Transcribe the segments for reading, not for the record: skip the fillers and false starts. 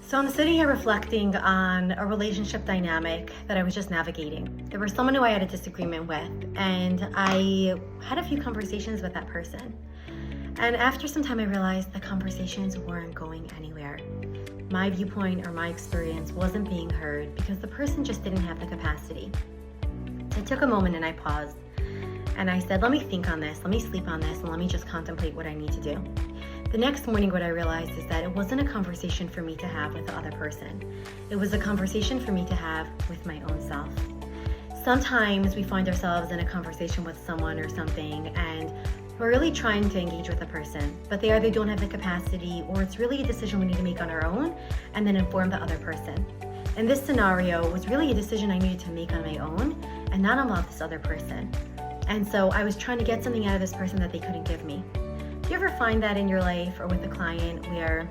So I'm sitting here reflecting on a relationship dynamic that I was just navigating. There was someone who I had a disagreement with, and I had a few conversations with that person. And after some time, I realized the conversations weren't going anywhere. My viewpoint or my experience wasn't being heard because the person just didn't have the capacity. So I took a moment and I paused and I said, let me think on this, let me sleep on this, and let me just contemplate what I need to do. The next morning, what I realized is that it wasn't a conversation for me to have with the other person. It was a conversation for me to have with my own self. Sometimes we find ourselves in a conversation with someone or something, and we're really trying to engage with the person, but they either don't have the capacity, or it's really a decision we need to make on our own and then inform the other person. In this scenario, it was really a decision I needed to make on my own and not involve this other person. And so I was trying to get something out of this person that they couldn't give me. Do you ever find that in your life or with a client where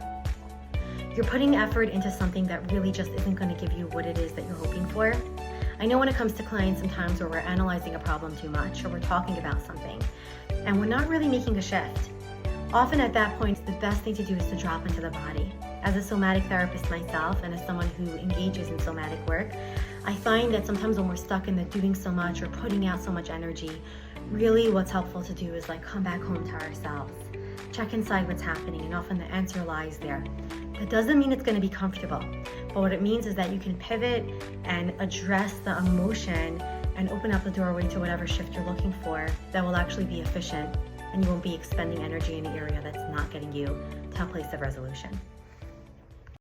you're putting effort into something that really just isn't going to give you what it is that you're hoping for? I know when it comes to clients, sometimes where we're analyzing a problem too much or we're talking about something and we're not really making a shift. Often at that point, the best thing to do is to drop into the body. As a somatic therapist myself and as someone who engages in somatic work, I find that sometimes when we're stuck in the doing so much or putting out so much energy, really what's helpful to do is come back home to ourselves, check inside what's happening, and often the answer lies there. That doesn't mean it's going to be comfortable, but what it means is that you can pivot and address the emotion and open up the doorway to whatever shift you're looking for that will actually be efficient, and you won't be expending energy in an area that's not getting you to a place of resolution.